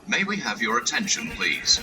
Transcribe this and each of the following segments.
May we have your attention, please?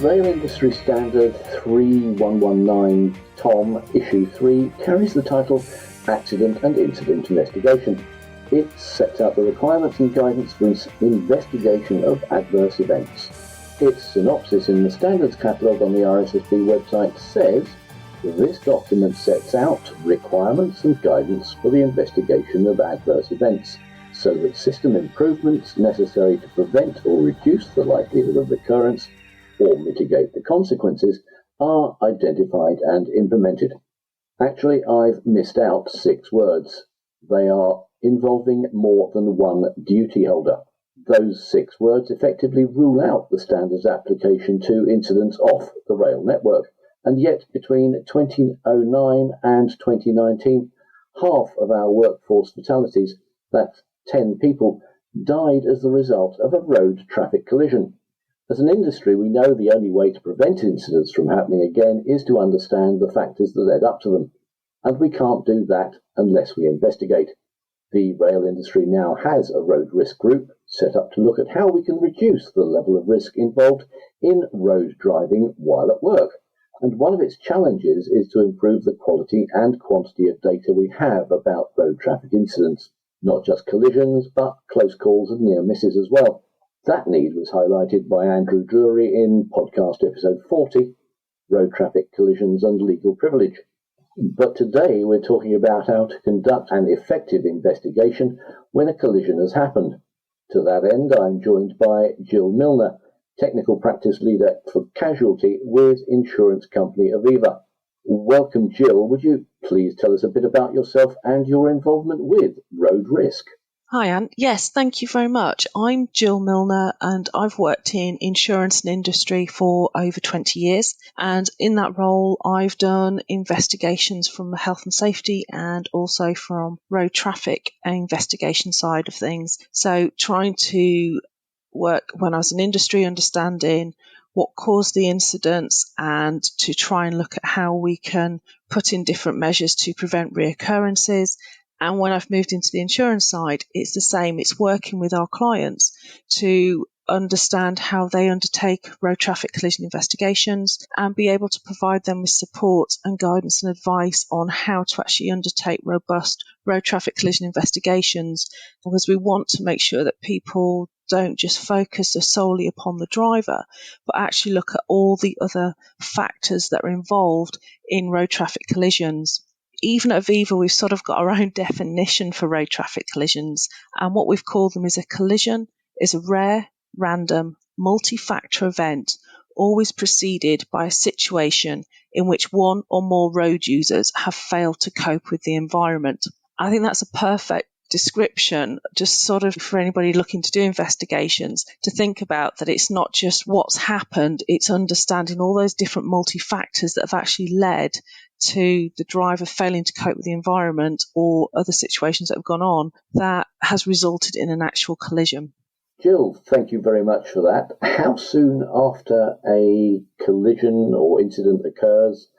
Rail Industry Standard 3119 TOM Issue 3 carries the title Accident and Incident Investigation. It sets out the requirements and guidance for investigation of adverse events. Its synopsis in the Standards Catalogue on the RSSB website says, this document sets out requirements and guidance for the investigation of adverse events, so that system improvements necessary to prevent or reduce the likelihood of recurrence or mitigate the consequences are identified and implemented. Actually, I've missed out 6 words. They are involving more than one duty holder. Those 6 words effectively rule out the standards application to incidents off the rail network, and yet between 2009 and 2019, half of our workforce fatalities, that's 10 people, died as the result of a road traffic collision. As an industry, we know the only way to prevent incidents from happening again is to understand the factors that led up to them, and we can't do that unless we investigate. The rail industry now has a road risk group set up to look at how we can reduce the level of risk involved in road driving while at work, and one of its challenges is to improve the quality and quantity of data we have about road traffic incidents, not just collisions, but close calls and near misses as well. That need was highlighted by Andrew Drury in podcast episode 40, Road Traffic Collisions and Legal Privilege. But today we're talking about how to conduct an effective investigation when a collision has happened. To that end, I'm joined by Jill Milner, Technical Practice Leader for Casualty with insurance company Aviva. Welcome, Jill. Would you please tell us a bit about yourself and your involvement with road risk? Hi, Anne. Yes, thank you very much. I'm Jill Milner and I've worked in insurance and industry for over 20 years. And in that role, I've done investigations from the health and safety and also from road traffic investigation side of things. So trying to work when I was in industry, understanding what caused the incidents and to try and look at how we can put in different measures to prevent reoccurrences. And when I've moved into the insurance side, it's the same. It's working with our clients to understand how they undertake road traffic collision investigations and be able to provide them with support and guidance and advice on how to actually undertake robust road traffic collision investigations, because we want to make sure that people don't just focus solely upon the driver, but actually look at all the other factors that are involved in road traffic collisions. Even at Aviva, we've sort of got our own definition for road traffic collisions, and what we've called them is a collision is a rare, random, multi-factor event always preceded by a situation in which one or more road users have failed to cope with the environment. I think that's a perfect description, just sort of for anybody looking to do investigations, to think about that it's not just what's happened, it's understanding all those different multi-factors that have actually led to the driver failing to cope with the environment or other situations that have gone on that has resulted in an actual collision. Jill, thank you very much for that. How soon after a collision or incident occurs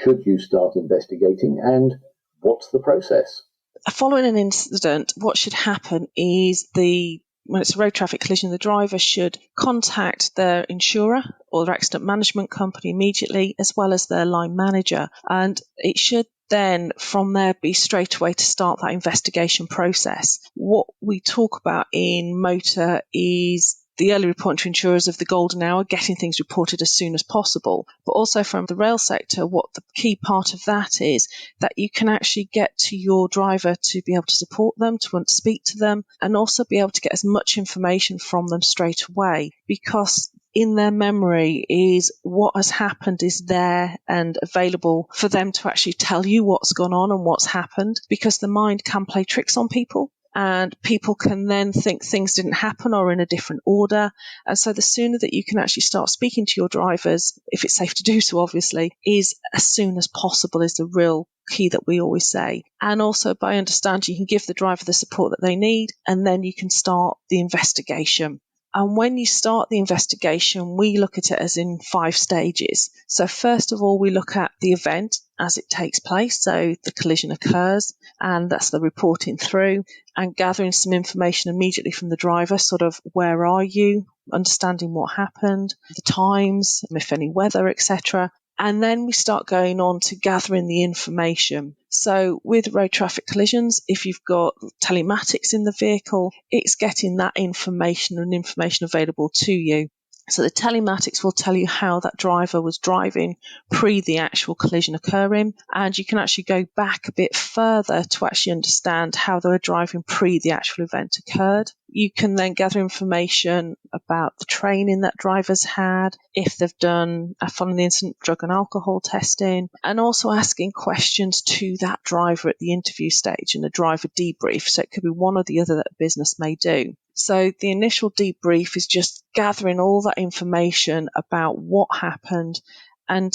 should you start investigating, and what's the process? Following an incident, what should happen is when it's a road traffic collision, the driver should contact their insurer or their accident management company immediately, as well as their line manager. And it should then, from there, be straight away to start that investigation process. What we talk about in motor is the early report to insurers of the golden hour, getting things reported as soon as possible. But also from the rail sector, what the key part of that is that you can actually get to your driver to be able to support them, to want to speak to them, and also be able to get as much information from them straight away, because in their memory is what has happened is there and available for them to actually tell you what's gone on and what's happened, because the mind can play tricks on people. And people can then think things didn't happen or in a different order. And so the sooner that you can actually start speaking to your drivers, if it's safe to do so, obviously, is as soon as possible is the real key that we always say. And also by understanding, you can give the driver the support that they need, and then you can start the investigation. And when you start the investigation, we look at it as in 5 stages. So first of all, we look at the event. as it takes place. So the collision occurs, and that's the reporting through and gathering some information immediately from the driver, sort of where are you, understanding what happened, the times, if any weather, etc. And then we start going on to gathering the information. So with road traffic collisions, if you've got telematics in the vehicle, it's getting that information and information available to you. So the telematics will tell you how that driver was driving pre the actual collision occurring, and you can actually go back a bit further to actually understand how they were driving pre the actual event occurred. You can then gather information about the training that drivers had, if they've done, following the incident, drug and alcohol testing, and also asking questions to that driver at the interview stage and a driver debrief. So it could be one or the other that a business may do. So the initial debrief is just gathering all that information about what happened and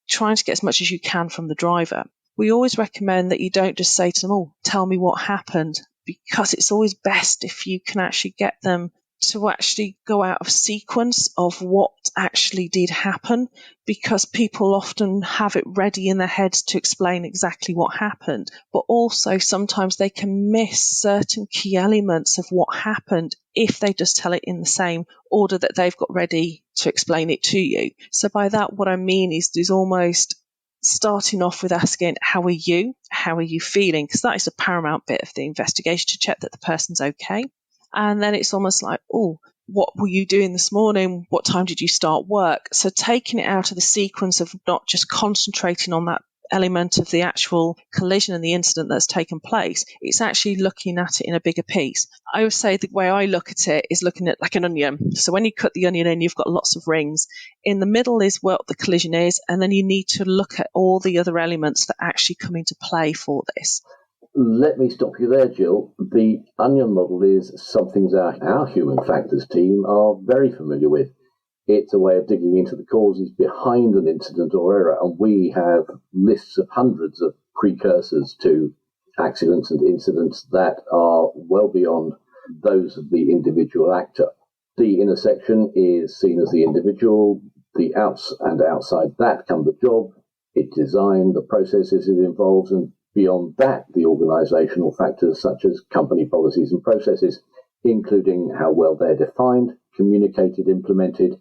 trying to get as much as you can from the driver. We always recommend that you don't just say to them, oh, tell me what happened, because it's always best if you can actually get them to actually go out of sequence of what actually did happen, because people often have it ready in their heads to explain exactly what happened, but also sometimes they can miss certain key elements of what happened if they just tell it in the same order that they've got ready to explain it to you. So by that, what I mean is almost starting off with asking, how are you? How are you feeling? Because that is a paramount bit of the investigation, to check that the person's okay. And then it's almost like, oh, what were you doing this morning? What time did you start work? So taking it out of the sequence of not just concentrating on that element of the actual collision and the incident that's taken place, it's actually looking at it in a bigger piece. I would say the way I look at it is looking at like an onion. So when you cut the onion in, you've got lots of rings. In the middle is what the collision is, and then you need to look at all the other elements that actually come into play for this. Let me stop you there, Jill. The onion model is something that our human factors team are very familiar with. It's a way of digging into the causes behind an incident or error, and we have lists of hundreds of precursors to accidents and incidents that are well beyond those of the individual actor. The intersection is seen as the individual, the outs and outside that come the job, its design, the processes it involves, and beyond that, the organizational factors such as company policies and processes, including how well they're defined, communicated, implemented,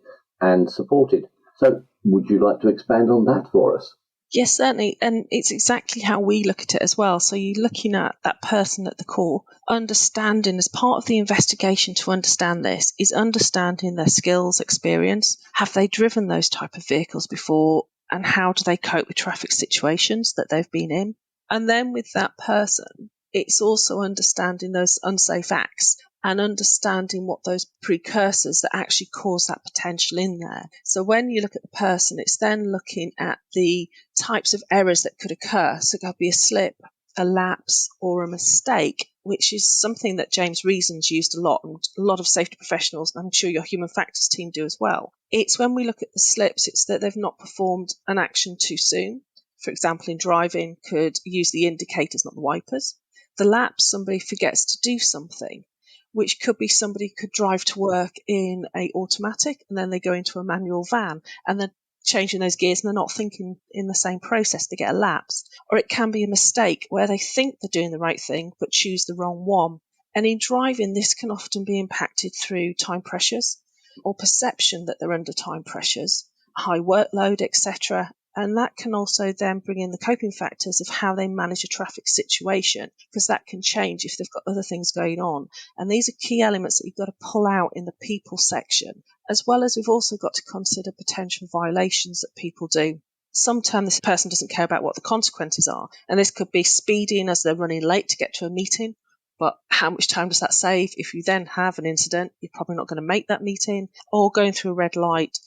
and supported. So would you like to expand on that for us? Yes, certainly. And it's exactly how we look at it as well. So you're looking at that person at the core, understanding as part of the investigation to understand this is understanding their skills, experience. Have they driven those type of vehicles before? And how do they cope with traffic situations that they've been in? And then with that person, it's also understanding those unsafe acts and understanding what those precursors that actually cause that potential in there. So when you look at the person, it's then looking at the types of errors that could occur. So it could be a slip, a lapse, or a mistake, which is something that James Reason's used a lot, and a lot of safety professionals, and I'm sure your human factors team do as well. It's when we look at the slips, it's that they've not performed an action too soon. For example, in driving, could use the indicators, not the wipers. The lapse, somebody forgets to do something, which could be somebody could drive to work in a automatic and then they go into a manual van and then changing those gears and they're not thinking in the same process, they get a lapse. Or it can be a mistake where they think they're doing the right thing but choose the wrong one. And in driving, this can often be impacted through time pressures or perception that they're under time pressures, high workload, etc. And that can also then bring in the coping factors of how they manage a traffic situation, because that can change if they've got other things going on. And these are key elements that you've got to pull out in the people section, as well as we've also got to consider potential violations that people do. Sometimes this person doesn't care about what the consequences are. And this could be speeding as they're running late to get to a meeting. But how much time does that save? If you then have an incident, you're probably not going to make that meeting, or going through a red light.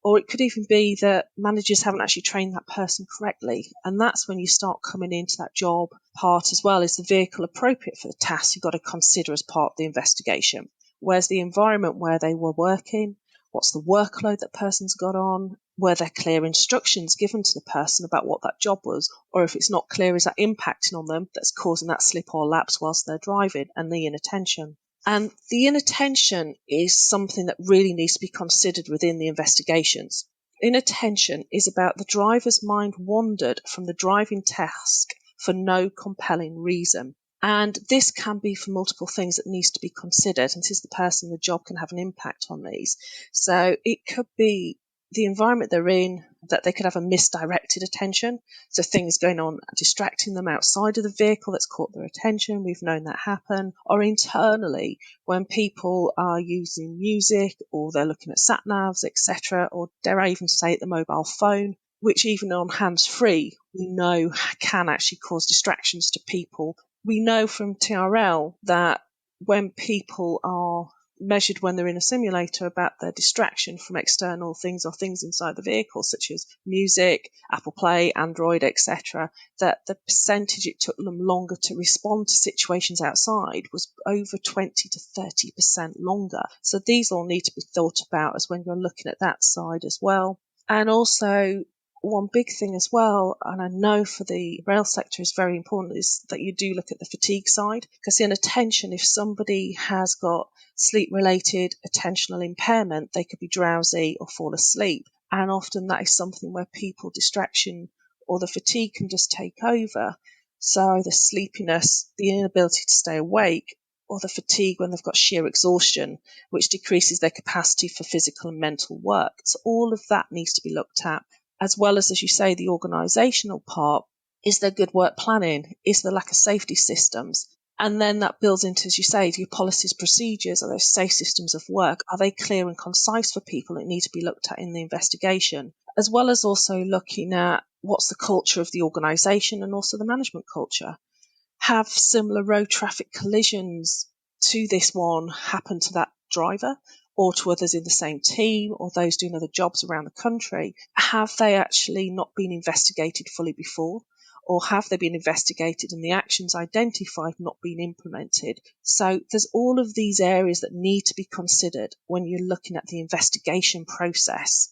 Or it could even be that managers haven't actually trained that person correctly. And that's when you start coming into that job part as well. Is the vehicle appropriate for the task you've got to consider as part of the investigation? Where's the environment where they were working? What's the workload that person's got on? Were there clear instructions given to the person about what that job was? Or if it's not clear, is that impacting on them that's causing that slip or lapse whilst they're driving, and the inattention? And the inattention is something that really needs to be considered within the investigations. Inattention is about the driver's mind wandered from the driving task for no compelling reason. And this can be for multiple things that needs to be considered. And since the person in the job can have an impact on these. So it could be the environment they're in, that they could have a misdirected attention. So things going on, distracting them outside of the vehicle that's caught their attention. We've known that happen. Or internally, when people are using music or they're looking at sat navs, etc., or dare I even say it, the mobile phone, which even on hands-free, we know can actually cause distractions to people. We know from TRL that when people are measured when they're in a simulator about their distraction from external things or things inside the vehicle, such as music, Apple Play, Android, etc., that the percentage it took them longer to respond to situations outside was over 20 to 30% longer. So these all need to be thought about as when you're looking at that side as well. And also, one big thing as well, and I know for the rail sector is very important, is that you do look at the fatigue side. Because in attention, if somebody has got sleep-related attentional impairment, they could be drowsy or fall asleep. And often that is something where people distraction or the fatigue can just take over. So the sleepiness, the inability to stay awake, or the fatigue when they've got sheer exhaustion, which decreases their capacity for physical and mental work. So all of that needs to be looked at. As well as you say, the organisational part. Is there good work planning? Is there lack of safety systems? And then that builds into, as you say, your policies, procedures, are those safe systems of work? Are they clear and concise for people that need to be looked at in the investigation? As well as also looking at what's the culture of the organisation and also the management culture. Have similar road traffic collisions to this one happen to that driver or to others in the same team or those doing other jobs around the country? Have they actually not been investigated fully before? Or have they been investigated and the actions identified not been implemented? So there's all of these areas that need to be considered when you're looking at the investigation process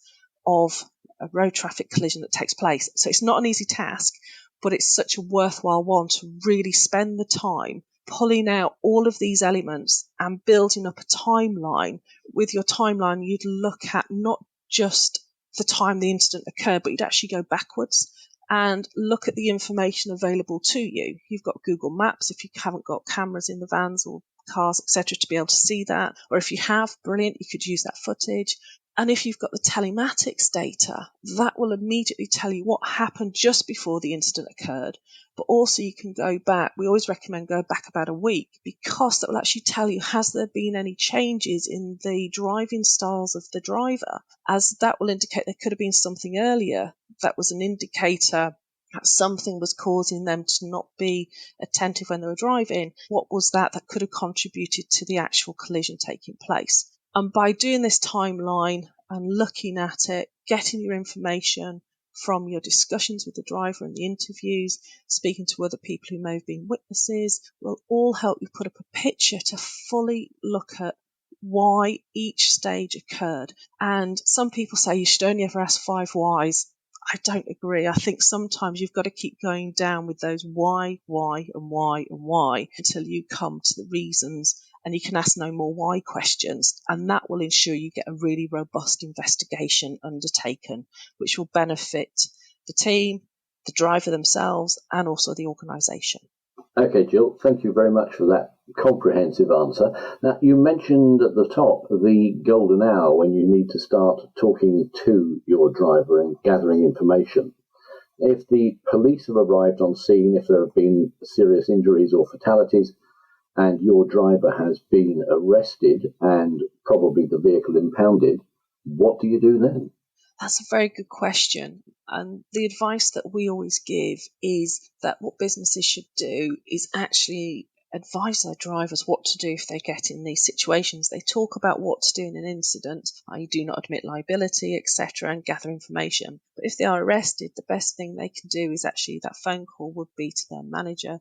of a road traffic collision that takes place. So it's not an easy task, but it's such a worthwhile one to really spend the time pulling out all of these elements and building up a timeline. With your timeline, you'd look at not just the time the incident occurred, but you'd actually go backwards and look at the information available to you. You've got Google Maps if you haven't got cameras in the vans or cars, etc., to be able to see that. Or if you have, brilliant, you could use that footage. And if you've got the telematics data, that will immediately tell you what happened just before the incident occurred. But also you can go back. We always recommend go back about a week because that will actually tell you, has there been any changes in the driving styles of the driver? As that will indicate there could have been something earlier that was an indicator that something was causing them to not be attentive when they were driving. What was that could have contributed to the actual collision taking place? And by doing this timeline and looking at it, getting your information from your discussions with the driver and the interviews, speaking to other people who may have been witnesses, will all help you put up a picture to fully look at why each stage occurred. And some people say you should only ever ask 5 whys. I don't agree. I think sometimes you've got to keep going down with those why, and why until you come to the reasons, and you can ask no more why questions, and that will ensure you get a really robust investigation undertaken, which will benefit the team, the driver themselves, and also the organisation. Okay, Jill, thank you very much for that comprehensive answer. Now, you mentioned at the top the golden hour when you need to start talking to your driver and gathering information. If the police have arrived on scene, if there have been serious injuries or fatalities, and your driver has been arrested and probably the vehicle impounded, what do you do then? That's a very good question. And the advice that we always give is that what businesses should do is actually advise their drivers what to do if they get in these situations. They talk about what to do in an incident, i.e. do not admit liability, etc., and gather information. But if they are arrested, the best thing they can do is actually that phone call would be to their manager,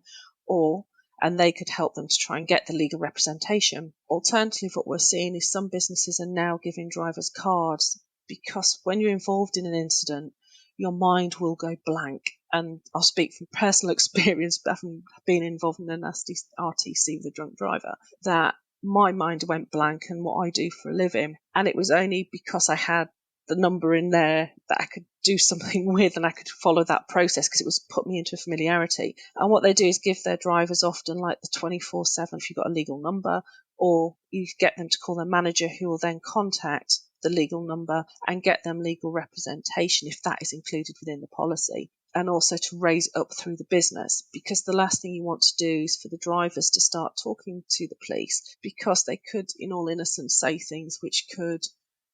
and they could help them to try and get the legal representation. Alternatively, what we're seeing is some businesses are now giving drivers cards, because when you're involved in an incident, your mind will go blank. And I'll speak from personal experience, having been involved in a nasty RTC with a drunk driver, that my mind went blank and what I do for a living. And it was only because I had the number in there that I could do something with, and I could follow that process because it was put me into a familiarity. And what they do is give their drivers often like the 24/7 if you've got a legal number, or you get them to call their manager, who will then contact the legal number and get them legal representation if that is included within the policy, and also to raise it up through the business, because the last thing you want to do is for the drivers to start talking to the police, because they could, in all innocence, say things which could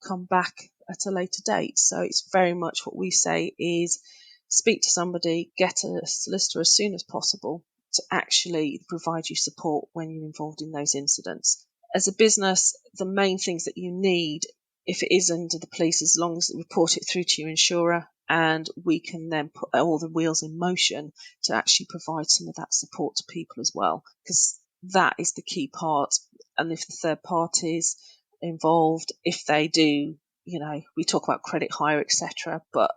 come back at a later date. So it's very much what we say is speak to somebody, get a solicitor as soon as possible to actually provide you support when you're involved in those incidents. As a business, the main things that you need, if it is under the police, as long as you report it through to your insurer, and we can then put all the wheels in motion to actually provide some of that support to people as well, because that is the key part. And if the third parties involved, if they do, we talk about credit hire, etc., but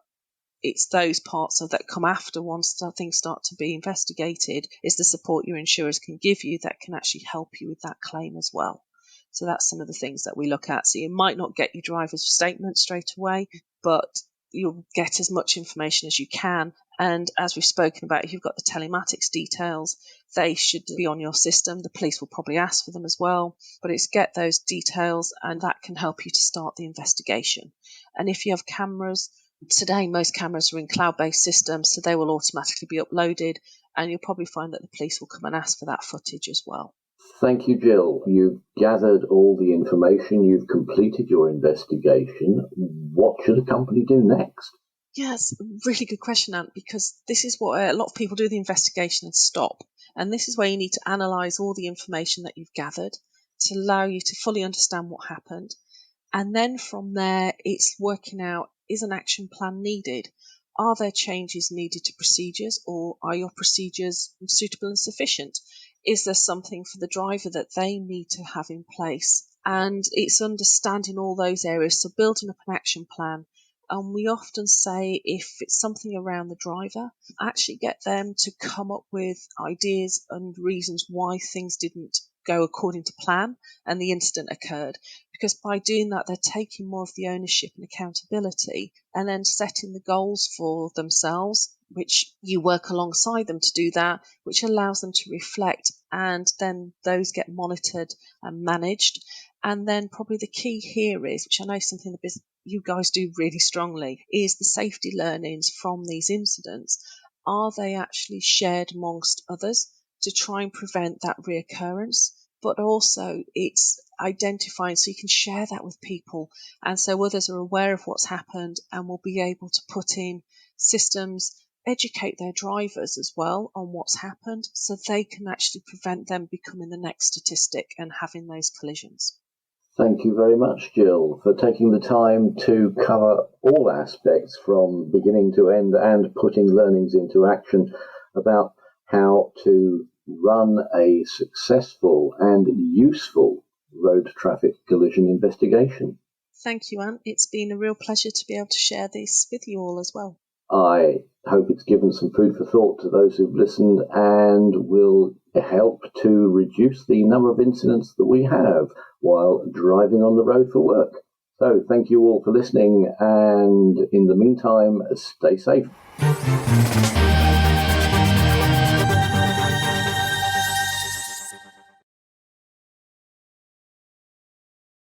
it's those parts that come after once things start to be investigated, is the support your insurers can give you that can actually help you with that claim as well. So that's some of the things that we look at. So you might not get your driver's statement straight away, but you'll get as much information as you can. And as we've spoken about, if you've got the telematics details, they should be on your system. The police will probably ask for them as well, but it's get those details, and that can help you to start the investigation. And if you have cameras, today most cameras are in cloud-based systems, so they will automatically be uploaded, and you'll probably find that the police will come and ask for that footage as well. Thank you, Jill. You've gathered all the information. You've completed your investigation. What should a company do next? Yes, really good question, Ant, because this is what a lot of people do, the investigation and stop. And this is where you need to analyse all the information that you've gathered to allow you to fully understand what happened. And then from there, it's working out, is an action plan needed? Are there changes needed to procedures, or are your procedures suitable and sufficient? Is there something for the driver that they need to have in place? And it's understanding all those areas, so building up an action plan. And we often say, if it's something around the driver, actually get them to come up with ideas and reasons why things didn't go according to plan and the incident occurred. Because by doing that, they're taking more of the ownership and accountability, and then setting the goals for themselves, which you work alongside them to do that, which allows them to reflect, and then those get monitored and managed. And then probably the key here is, which I know is something that you guys do really strongly, is the safety learnings from these incidents. Are they actually shared amongst others to try and prevent that reoccurrence? But also it's identifying so you can share that with people, and so others are aware of what's happened and will be able to put in systems, educate their drivers as well on what's happened, so they can actually prevent them becoming the next statistic and having those collisions. Thank you very much, Jill, for taking the time to cover all aspects from beginning to end and putting learnings into action about how to run a successful and useful road traffic collision investigation. Thank you, Ant. It's been a real pleasure to be able to share this with you all as well. I hope it's given some food for thought to those who've listened and will help to reduce the number of incidents that we have while driving on the road for work. So thank you all for listening, and in the meantime, stay safe.